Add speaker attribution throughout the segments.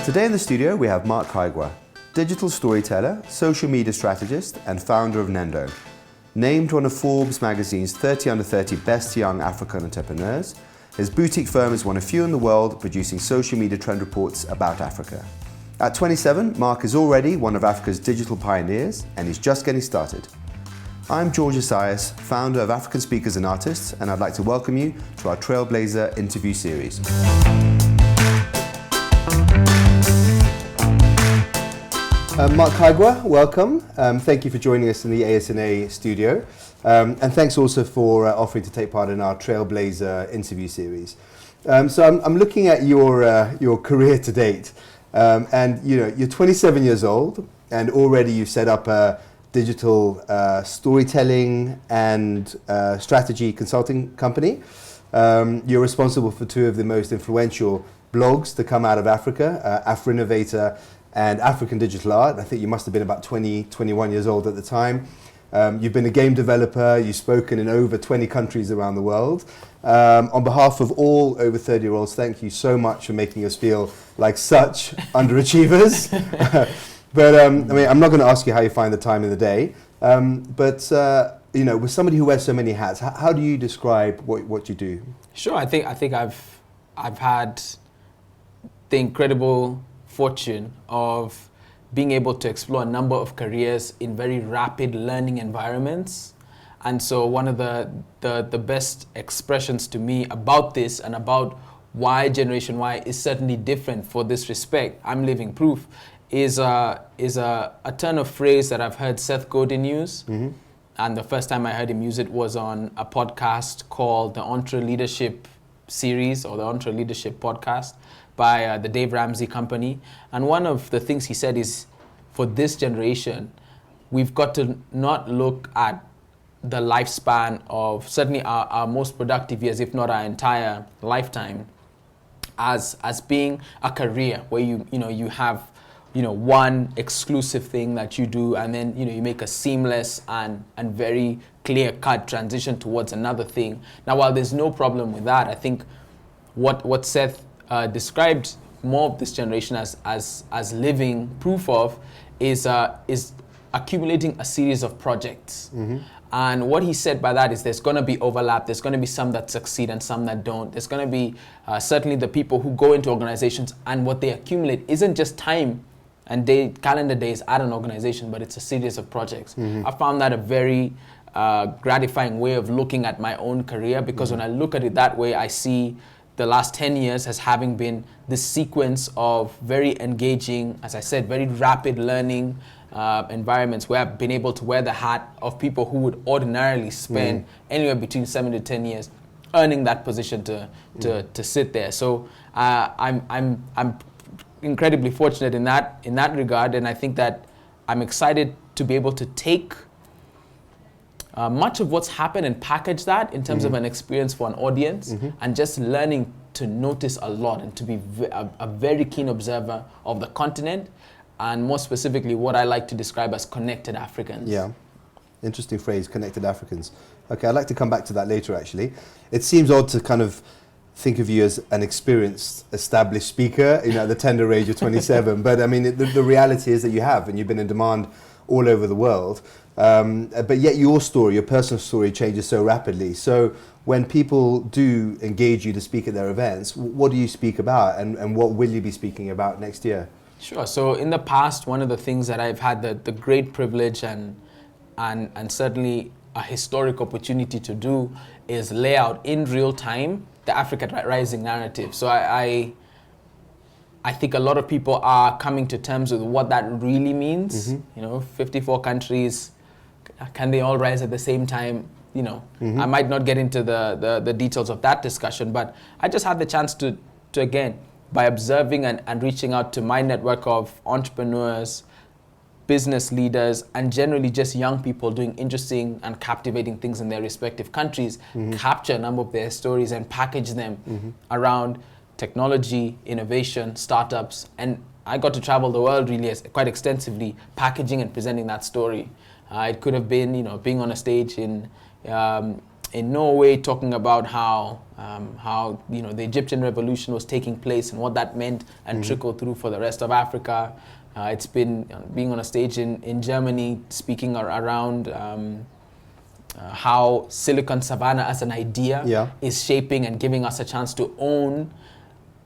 Speaker 1: Today in the studio we have Mark Kaigwa, digital storyteller, social media strategist and founder of Nendo. Named one of Forbes magazine's 30 under 30 best young African entrepreneurs, his boutique firm is one of few in the world producing social media trend reports about Africa. At 27, Mark is already one of Africa's digital pioneers and he's just getting started. I'm George Isaias, founder of African Speakers and Artists, and I'd like to welcome you to our Trailblazer interview series. Mark Kaigwa, welcome. Thank you for joining us in the AS+A studio. And thanks also for offering to take part in our Trailblazer interview series. So I'm looking at your career to date, and you're 27 years old, and already you've set up a digital storytelling and strategy consulting company. You're responsible for two of the most influential blogs to come out of Africa, Innovator and African Digital Art. I think you must have been about 21 years old at the time. You've been a game developer, you've spoken in over 20 countries around the world. On behalf of all over 30-year-olds, thank you so much for making us feel like such underachievers. But I'm not going to ask you how you find the time in the day. But with somebody who wears so many hats, how do you describe what you do?
Speaker 2: Sure, I think I've had the incredible fortune of being able to explore a number of careers in very rapid learning environments. And so one of the best expressions to me about this and about why Generation Y is certainly different for this respect, I'm living proof, is a turn of phrase that I've heard Seth Godin use. Mm-hmm. And the first time I heard him use it was on a podcast called the Entre Leadership series, or the Entre Leadership podcast by the Dave Ramsey company. And one of the things he said is, for this generation, we've got to not look at the lifespan of certainly our most productive years, if not our entire lifetime, as being a career where you have one exclusive thing that you do, and then you make a seamless and very clear-cut transition towards another thing. Now, while there's no problem with that, I think what Seth described more of this generation as living proof of is accumulating a series of projects. Mm-hmm. And what he said by that is there's going to be overlap, there's going to be some that succeed and some that don't. There's going to be certainly the people who go into organizations, and what they accumulate isn't just time and calendar days at an organization, but it's a series of projects. Mm-hmm. I found that a very gratifying way of looking at my own career, because when I look at it that way, I see the last 10 years as having been this sequence of very engaging, as I said, very rapid learning environments where I've been able to wear the hat of people who would ordinarily spend anywhere between 7 to 10 years earning that position to sit there. So I'm incredibly fortunate in that regard, and I think that I'm excited to be able to take much of what's happened and package that in terms of an experience for an audience, and just learning to notice a lot and to be a very keen observer of the continent, and more specifically what I like to describe as connected Africans. Yeah,
Speaker 1: interesting phrase, connected Africans. Okay, I'd like to come back to that later actually. It seems odd to kind of think of you as an experienced, established speaker, at the tender age of 27, but I mean the reality is that you have, and you've been in demand all over the world. But yet your personal story changes so rapidly. So when people do engage you to speak at their events, what do you speak about, and what will you be speaking about next year?
Speaker 2: Sure. So in the past, one of the things that I've had the great privilege and certainly a historic opportunity to do is lay out in real time the Africa Rising narrative. So I think a lot of people are coming to terms with what that really means. 54 countries, can they all rise at the same time? I might not get into the details of that discussion, but I just had the chance to again, by observing and reaching out to my network of entrepreneurs, business leaders, and generally just young people doing interesting and captivating things in their respective countries, capture a number of their stories and package them around technology, innovation, startups, and I got to travel the world really quite extensively, packaging and presenting that story. It could have been, being on a stage in in no way talking about how the Egyptian revolution was taking place and what that meant and trickled through for the rest of Africa. It's been being on a stage in Germany, speaking around how Silicon Savannah as an idea is shaping and giving us a chance to own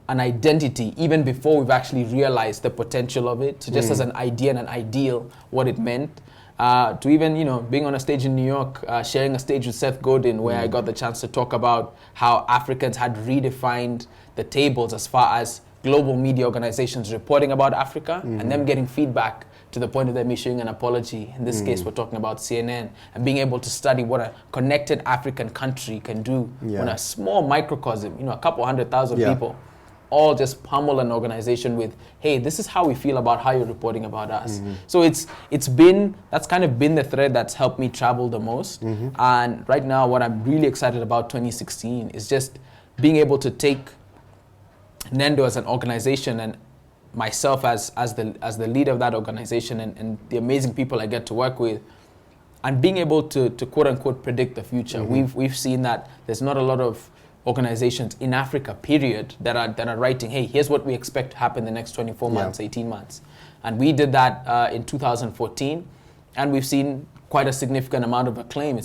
Speaker 2: an identity even before we've actually realized the potential of it. So just as an idea and an ideal, what it meant. To even, being on a stage in New York, sharing a stage with Seth Godin, where I got the chance to talk about how Africans had redefined the tables as far as global media organizations reporting about Africa and them getting feedback to the point of them issuing an apology. In this case, we're talking about CNN, and being able to study what a connected African country can do when a small microcosm, a couple 100,000 people, all just pummel an organization with, hey, this is how we feel about how you're reporting about us. So that's kind of been the thread that's helped me travel the most. And right now, what I'm really excited about 2016 is just being able to take Nendo as an organization and myself as the leader of that organization and the amazing people I get to work with, and being able to quote unquote predict the future. We've seen that there's not a lot of organizations in Africa, period, that are writing, hey, here's what we expect to happen in the next 24 months, 18 months. And we did that in 2014, and we've seen quite a significant amount of acclaim.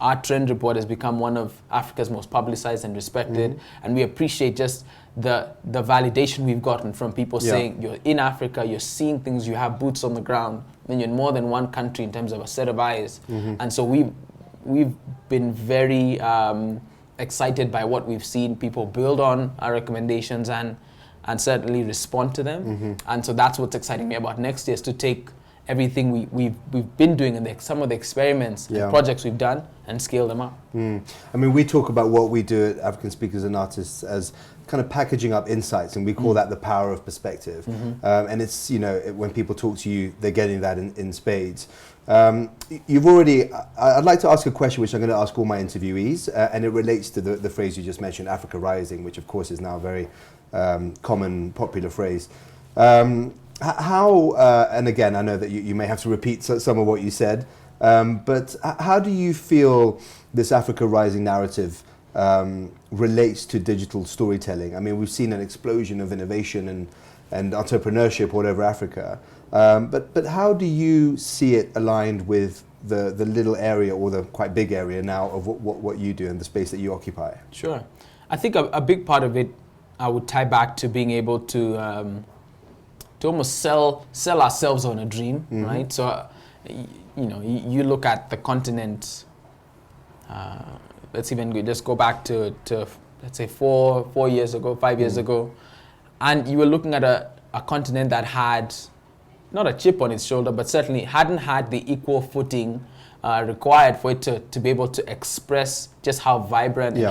Speaker 2: Our trend report has become one of Africa's most publicized and respected, and we appreciate just the validation we've gotten from people saying, you're in Africa, you're seeing things, you have boots on the ground, and you're in more than one country in terms of a set of eyes. And so we've been very excited by what we've seen people build on our recommendations and certainly respond to them. And so that's what's exciting me about next year, is to take everything we've been doing and some of the experiments and projects we've done and scale them up.
Speaker 1: I mean, we talk about what we do at African Speakers and Artists as kind of packaging up insights, and we call that the power of perspective. And it's, when people talk to you, they're getting that in spades. I'd like to ask a question which I'm going to ask all my interviewees, and it relates to the phrase you just mentioned, Africa Rising, which of course is now a very common, popular phrase. How, and again, I know that you may have to repeat some of what you said, but how do you feel this Africa Rising narrative relates to digital storytelling? I mean, we've seen an explosion of innovation and entrepreneurship all over Africa, but how do you see it aligned with the little area, or the quite big area now, of what you do and the space that you occupy?
Speaker 2: Sure. I think a big part of it I would tie back to being able to almost sell ourselves on a dream, right? So, you look at the continent. Let's just go back to let's say 4 years ago, 5 years ago, and you were looking at a continent that had not a chip on its shoulder, but certainly hadn't had the equal footing required for it to be able to express just how vibrant and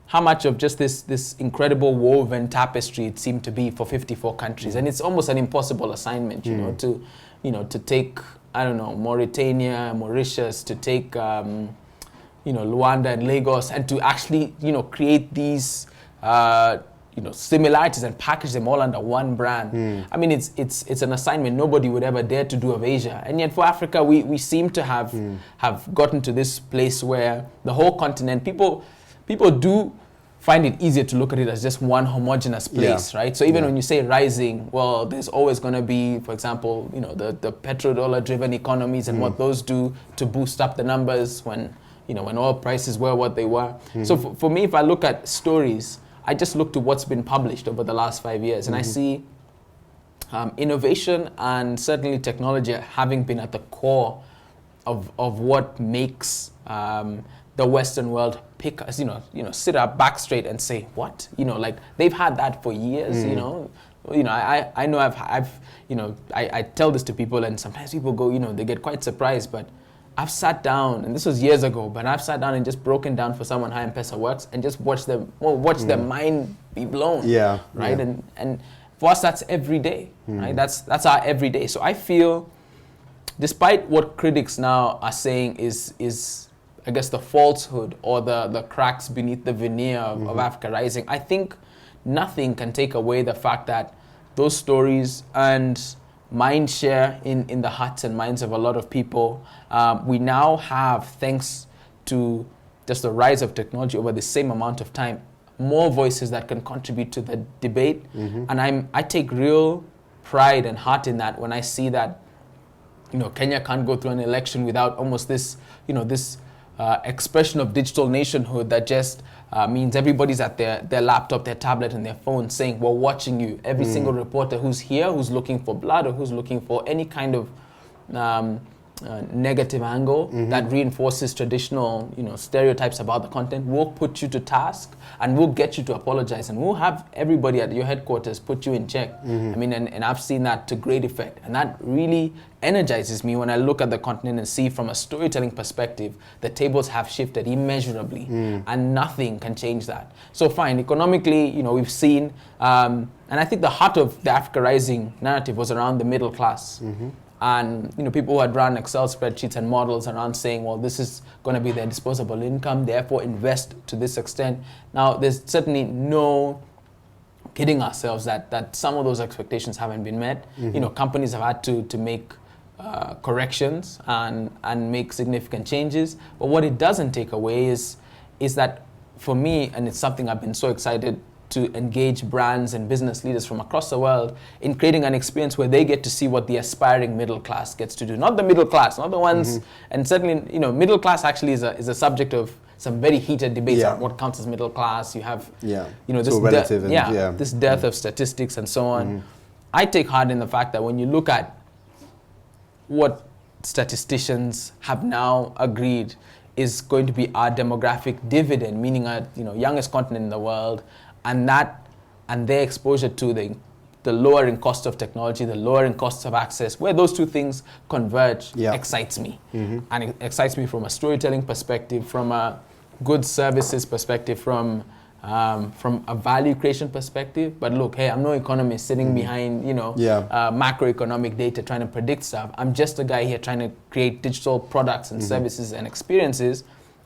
Speaker 2: how much of just this incredible woven tapestry it seemed to be for 54 countries. And it's almost an impossible assignment, to take, I don't know, Mauritania, Mauritius, to take, Luanda and Lagos, and to actually, create these, similarities and package them all under one brand. I mean, it's an assignment nobody would ever dare to do of Asia. And yet for Africa, we seem to have gotten to this place where the whole continent, people do find it easier to look at it as just one homogeneous place, right? So even when you say rising, well, there's always going to be, for example, the petrodollar-driven economies and what those do to boost up the numbers when oil prices were what they were. So for me, if I look at stories, I just look to what's been published over the last 5 years, and I see innovation and certainly technology having been at the core of what makes the Western world pick us, sit our back straight and say, what? Like they've had that for years, I know I tell this to people, and sometimes people go, they get quite surprised, but I've sat down, and this was years ago, but I've sat down and just broken down for someone how M-Pesa works and just watch their mind be blown. Right? Yeah. And for us, that's every day, right? That's our everyday. So I feel, despite what critics now are saying is I guess the falsehood or the cracks beneath the veneer of Africa Rising, I think nothing can take away the fact that those stories and mind share in the hearts and minds of a lot of people. We now have, thanks to just the rise of technology over the same amount of time, more voices that can contribute to the debate. And I take real pride and heart in that when I see that, Kenya can't go through an election without almost this, this expression of digital nationhood that just means everybody's at their laptop, their tablet, and their phone saying, we're watching you. Every single reporter who's here, who's looking for blood or who's looking for any kind of negative angle that reinforces traditional, stereotypes about the content, will put you to task and will get you to apologize, and we'll have everybody at your headquarters put you in check. I mean, and I've seen that to great effect, and that really energizes me when I look at the continent and see from a storytelling perspective the tables have shifted immeasurably, and nothing can change that. So fine, economically, we've seen, and I think the heart of the Africa Rising narrative was around the middle class. And people who had run Excel spreadsheets and models around saying, well, this is going to be their disposable income, therefore invest to this extent. Now, there's certainly no kidding ourselves that some of those expectations haven't been met. Companies have had to make corrections and make significant changes. But what it doesn't take away is that, for me, and it's something I've been so excited to engage brands and business leaders from across the world in creating an experience where they get to see what the aspiring middle class gets to do. Not the middle class, not the ones, and certainly, middle class actually is a subject of some very heated debates on what counts as middle class. You have, this
Speaker 1: relative
Speaker 2: this dearth of statistics and so on. I take heart in the fact that when you look at what statisticians have now agreed is going to be our demographic dividend, meaning our youngest continent in the world, and their exposure to the lowering cost of technology, the lowering costs of access, where those two things converge, excites me. And it excites me from a storytelling perspective, from a good services perspective, from a value creation perspective. But look, hey, I'm no economist sitting behind macroeconomic data trying to predict stuff. I'm just a guy here trying to create digital products and services and experiences.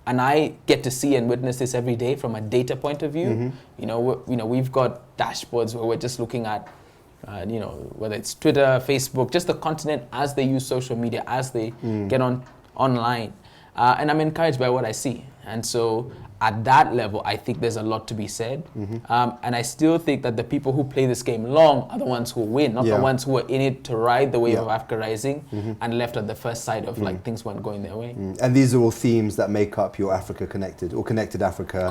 Speaker 2: And I get to see and witness this every day from a data point of view. We've got dashboards where we're just looking at, whether it's Twitter, Facebook, just the continent as they use social media, as they get online. And I'm encouraged by what I see. And so at that level, I think there's a lot to be said. And I still think that the people who play this game long are the ones who win, not the ones who are in it to ride the wave of Africa Rising and left at the first sight of things weren't going their way.
Speaker 1: And these are all themes that make up your Africa Connected or Connected Africa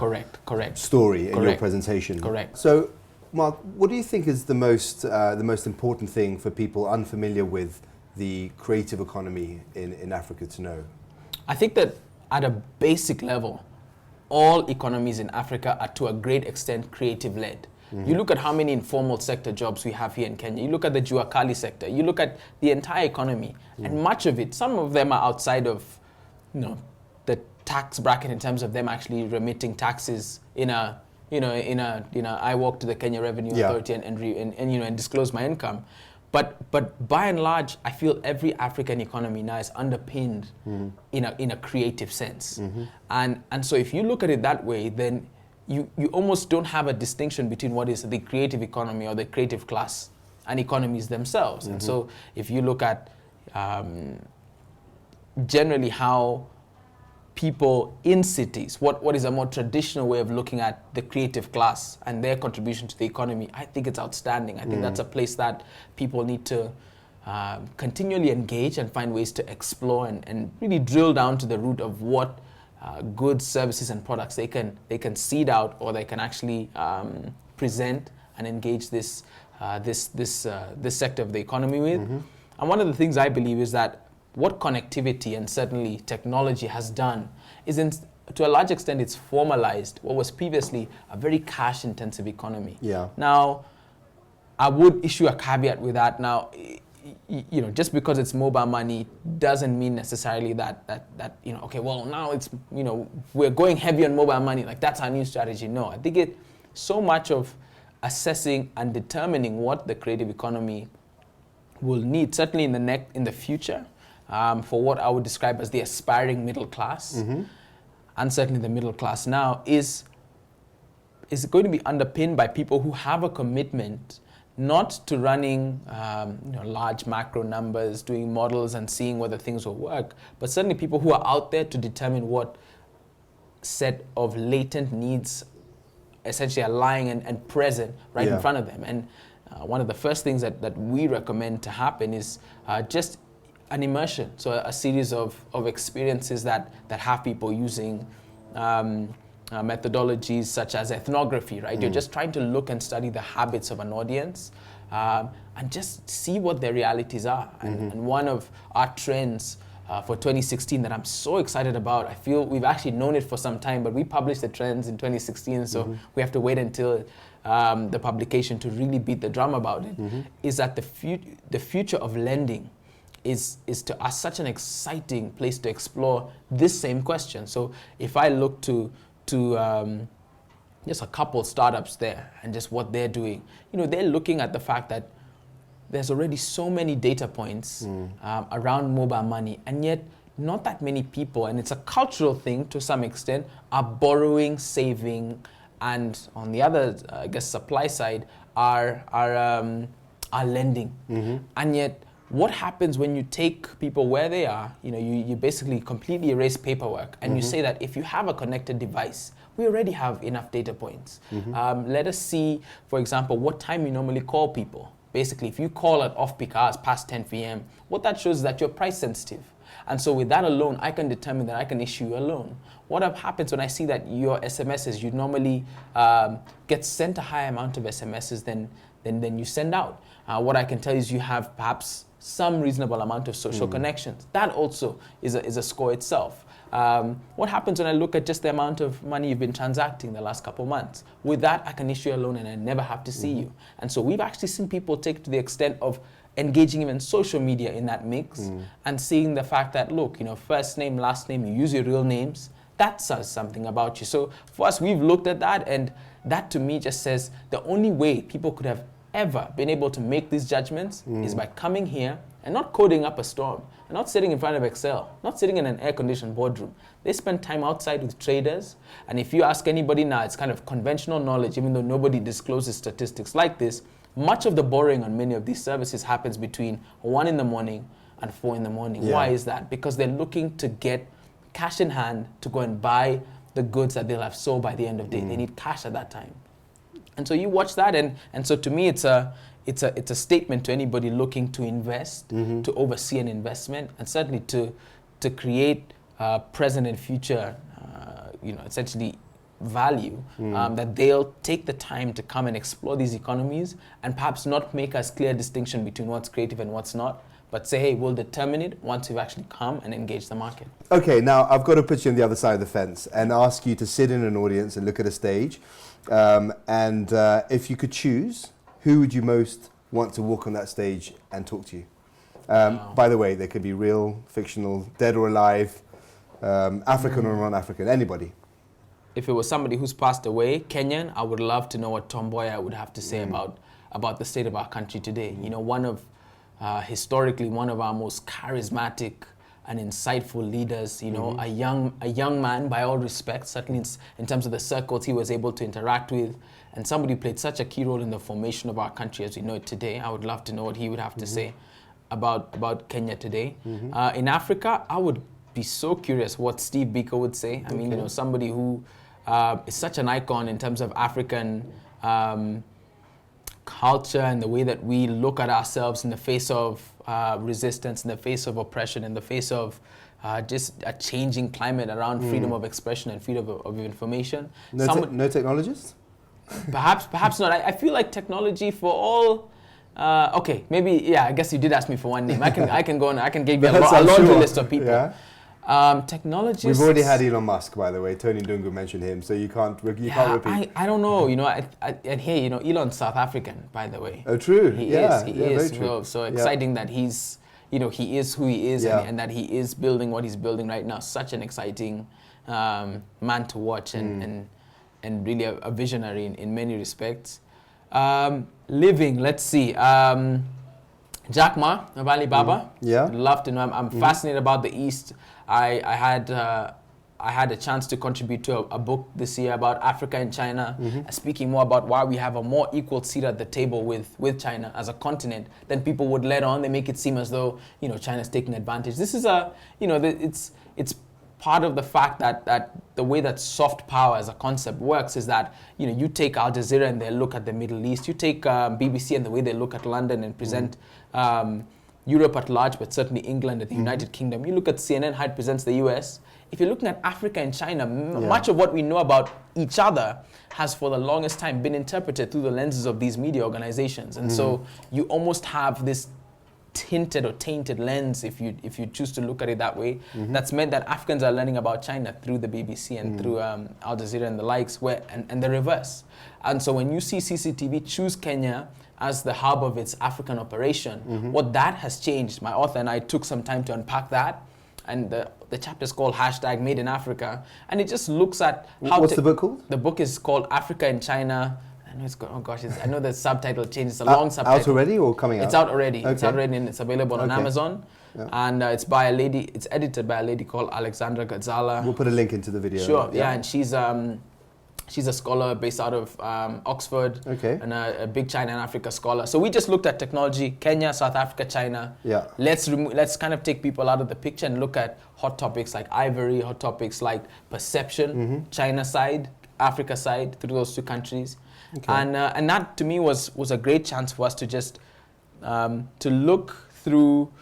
Speaker 1: story in your presentation.
Speaker 2: Correct.
Speaker 1: So, Mark, what do you think is the most important thing for people unfamiliar with the creative economy in Africa to know?
Speaker 2: I think that at a basic level, all economies in Africa are to a great extent creative-led. You look at how many informal sector jobs we have here in Kenya. You look at the Juakali sector. You look at the entire economy, and much of it, some of them are outside of, the tax bracket in terms of them actually remitting taxes in a, I walk to the Kenya Revenue Authority and disclose my income. But by and large, I feel every African economy now is underpinned in a creative sense. And so if you look at it that way, then you almost don't have a distinction between what is the creative economy or the creative class and economies themselves. And so if you look at generally how people in cities, what is a more traditional way of looking at the creative class and their contribution to the economy, I think it's outstanding. I think that's a place that people need to continually engage and find ways to explore and really drill down to the root of what goods, services, and products they can seed out or they can actually present and engage this sector of the economy with. And one of the things I believe is that what connectivity and certainly technology has done is, to a large extent, it's formalized what was previously a very cash-intensive economy. Now, I would issue a caveat with that. Now, just because it's mobile money doesn't mean necessarily that okay, well, now it's, we're going heavy on mobile money, like that's our new strategy. No, I think it's so much of assessing and determining what the creative economy will need, certainly in the future, for what I would describe as the aspiring middle class, and certainly the middle class now, is going to be underpinned by people who have a commitment not to running large macro numbers, doing models and seeing whether things will work, but certainly people who are out there to determine what set of latent needs essentially are lying and present right in front of them. And one of the first things that we recommend to happen is just an immersion, so a series of experiences that have people using methodologies such as ethnography, right? You're just trying to look and study the habits of an audience and just see what their realities are. And one of our trends for 2016 that I'm so excited about, I feel we've actually known it for some time, but we published the trends in 2016, so we have to wait until the publication to really beat the drum about it, is that the future of lending is to us such an exciting place to explore this same question. So if I look to just a couple startups there and just what they're doing, they're looking at the fact that there's already so many data points around mobile money, and yet not that many people, and it's a cultural thing to some extent, are borrowing, saving, and on the other, supply side, are lending. And yet, what happens when you take people where they are? You basically completely erase paperwork, and you say that if you have a connected device, we already have enough data points. Let us see, for example, what time you normally call people. Basically, if you call at off-peak hours past 10 p.m., what that shows is that you're price sensitive. And so with that alone, I can determine that I can issue you a loan. What happens when I see that your SMSs, you normally get sent a high amount of SMSs than you send out. What I can tell you is you have perhaps some reasonable amount of social connections. That also is a score itself. What happens when I look at just the amount of money you've been transacting the last couple of months? With that, I can issue a loan and I never have to see you. And so we've actually seen people take to the extent of engaging even social media in that mix and seeing the fact that, look, first name, last name, you use your real names, that says something about you. So for us, we've looked at that, and that to me just says the only way people could have ever been able to make these judgments is by coming here and not coding up a storm, and not sitting in front of Excel, not sitting in an air-conditioned boardroom. They spend time outside with traders, and if you ask anybody now, it's kind of conventional knowledge, even though nobody discloses statistics like this. Much of the borrowing on many of these services happens between 1 in the morning and 4 in the morning. Yeah. Why is that? Because they're looking to get cash in hand to go and buy the goods that they'll have sold by the end of the day. They need cash at that time. And so you watch that, and so to me it's a statement to anybody looking to invest, to oversee an investment, and certainly to create present and future, essentially value, that they'll take the time to come and explore these economies and perhaps not make as clear distinction between what's creative and what's not, but say, hey, we'll determine it once we've actually come and engaged the market.
Speaker 1: Okay, now I've got to put you on the other side of the fence and ask you to sit in an audience and look at a stage. And if you could choose, who would you most want to walk on that stage and talk to you? By the way, they could be real, fictional, dead or alive, African or non-African, anybody.
Speaker 2: If it was somebody who's passed away, Kenyan, I would love to know what Tom Mboya would have to say about the state of our country today. Historically, one of our most charismatic and insightful leaders, a young man by all respects, certainly in terms of the circles he was able to interact with, and somebody who played such a key role in the formation of our country as we know it today. I would love to know what he would have to say about Kenya today. In Africa, I would be so curious what Steve Biko would say. I mean, somebody who is such an icon in terms of African culture and the way that we look at ourselves in the face of resistance, in the face of oppression, in the face of just a changing climate around freedom of expression and freedom of information.
Speaker 1: No technologists?
Speaker 2: Perhaps not. I feel like technology for all. Okay, maybe, yeah, I guess you did ask me for one name. I can go on, I can give you a laundry list of people. Yeah. Technologists.
Speaker 1: We've already had Elon Musk, by the way. Tony Dungu mentioned him, so you can't repeat.
Speaker 2: I don't know. And hey, Elon's South African, by the way.
Speaker 1: Oh, true.
Speaker 2: He is. So exciting that he's, he is who he is, and that he is building what he's building right now. Such an exciting man to watch, and really a visionary in many respects. Living, let's see. Jack Ma of Alibaba. I'd love to know. I'm fascinated about the East. I had a chance to contribute to a book this year about Africa and China, speaking more about why we have a more equal seat at the table with China as a continent than people would let on. They make it seem as though China's taking advantage. This is it's part of the fact that the way that soft power as a concept works is that, you know, you take Al Jazeera and they look at the Middle East, you take BBC and the way they look at London and present Europe at large, but certainly England and the United Kingdom. You look at CNN, how it presents the US. If you're looking at Africa and China, much of what we know about each other has for the longest time been interpreted through the lenses of these media organizations. And so you almost have this tinted or tainted lens, if you choose to look at it that way, that's meant that Africans are learning about China through the BBC and through Al Jazeera and the likes, and the reverse. And so when you see CCTV choose Kenya as the hub of its African operation, what that has changed, my author and I took some time to unpack that, and the chapter is called #MadeInAfrica, and it just looks at how...
Speaker 1: What's the book called?
Speaker 2: The book is called Africa and China. I know oh gosh, I know the subtitle changed. It's a long subtitle.
Speaker 1: Out already or coming out?
Speaker 2: It's out already.
Speaker 1: Okay.
Speaker 2: It's out already and it's available on Amazon. Yeah. And it's by a lady. It's edited by a lady called Alexandra Gazala.
Speaker 1: We'll put a link into the video.
Speaker 2: Sure. Yeah, and she's a scholar based out of Oxford.
Speaker 1: Okay.
Speaker 2: And a big China and Africa scholar. So we just looked at technology: Kenya, South Africa, China.
Speaker 1: Yeah.
Speaker 2: Let's kind of take people out of the picture and look at hot topics like ivory, hot topics like perception, China side, Africa side, through those two countries. Okay. And that to me was a great chance for us to just to look through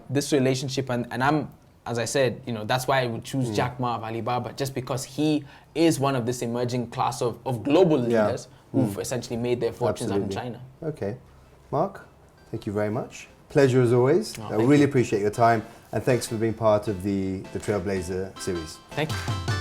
Speaker 2: this relationship, and I'm, as I said, you know, that's why I would choose Jack Ma of Alibaba, just because he is one of this emerging class of global leaders who've essentially made their fortunes out in China.
Speaker 1: Okay, Mark, thank you very much. Pleasure as always. I really appreciate your time, and thanks for being part of the Trailblazer series.
Speaker 2: Thank you.